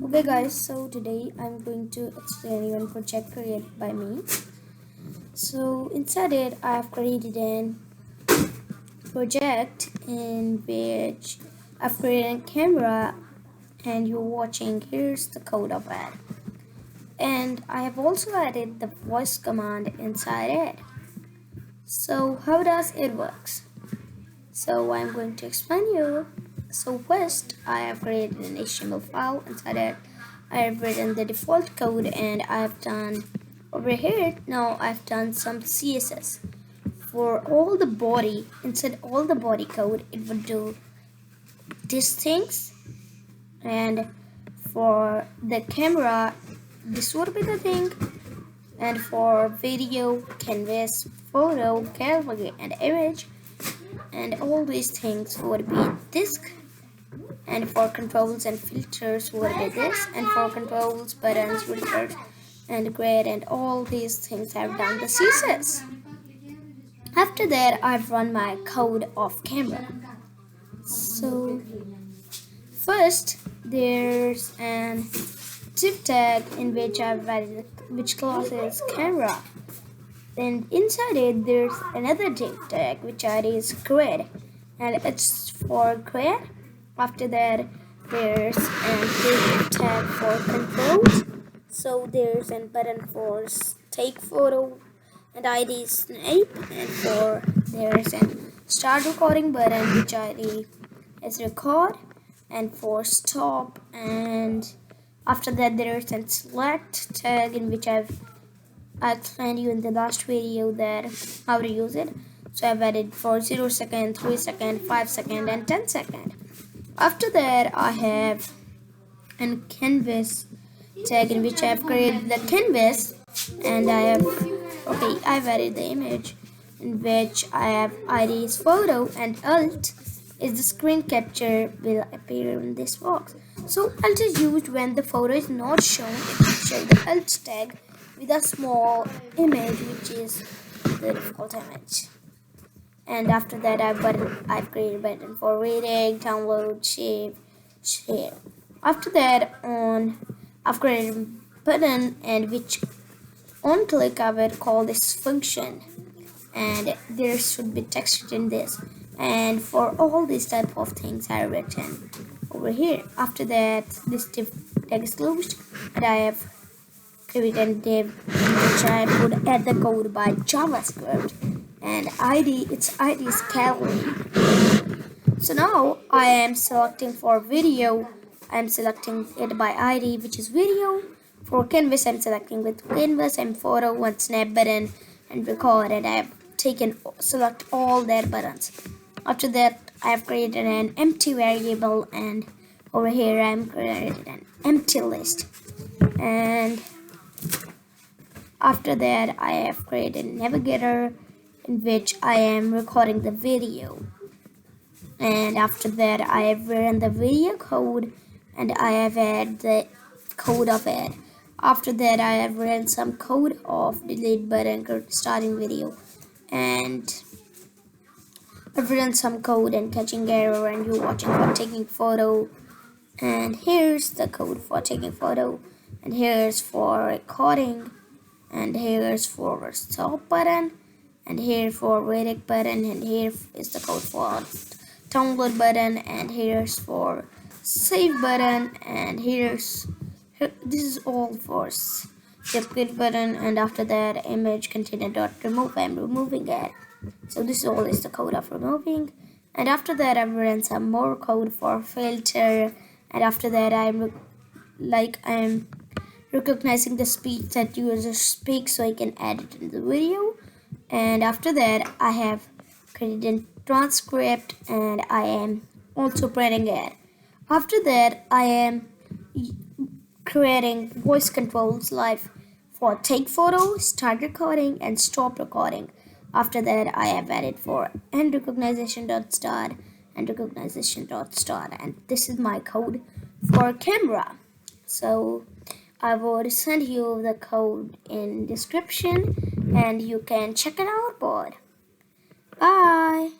Okay guys, so today I'm going to explain one project created by me. So inside it I have created an project in which I've created a camera and you're watching. Here's the code of it. And I have also added the voice command inside it. So how does it works? So I'm going to explain you. So first I have created an HTML file. Inside it I have written the default code and I've done over here. Now I've done some CSS for all the body. Inside all the body code it would do these things, and for the camera this would be the thing, and for video, canvas, photo, gallery and image, and all these things would be disk, and for controls and filters would be this, and for controls, buttons, filters and grid and all these things I've done the CSS. After that I've run my code off camera. So first there's an div tag in which I've added which class is camera, and inside it there's another div tag which is grid and it's for grid. After that there's a div tag for controls, so there's a button for take photo and ID snap, and for there's a start recording button which ID is record, and for stop, and after that there's a select tag in which I explained you in the last video that how to use it. So I've added for 0 second, 3 second, 5 second and 10 second. After that I have a canvas tag in which I have created the canvas, and I've added the image in which I have ID's photo, and alt is the screen capture will appear in this box. So alt is used when the photo is not shown. It will show the alt tag with a small image which is the default image. And after that I've created a button for reading, download, save, share. After that I've created a button and which on click I will call this function, and there should be text in this, and for all these type of things I have written over here. After that this div tag is closed and I have created a div which I would add the code by JavaScript, and its ID is gallery. So now I am selecting for video, I am selecting it by ID which is video. For canvas I'm selecting with canvas and photo, one snap button and record, and I have select all their buttons. After that I have created an empty variable, and over here I am created an empty list, and after that I have created a navigator in which I am recording the video, and after that I have written the video code and I have added the code of it. After that I have written some code of delete button starting video, and I've written some code and catching error and you watching for taking photo, and here's the code for taking photo, and here's for recording, and here's for stop button, and here for reading button, and here is the code for download button, and here's for save button, and this is all for skip button, and after that image container dot remove, I'm removing it. So this all is the code of removing, and after that I've written some more code for filter, and after that I'm recognizing the speech that user speaks so I can add it in the video. And after that I have created a transcript and I am also printing it. After that I am creating voice controls live for take photo, start recording and stop recording. After that I have added for end recognition dot start and recognition dot start, and this is my code for camera. So I will send you the code in description and you can check it out, board. Bye.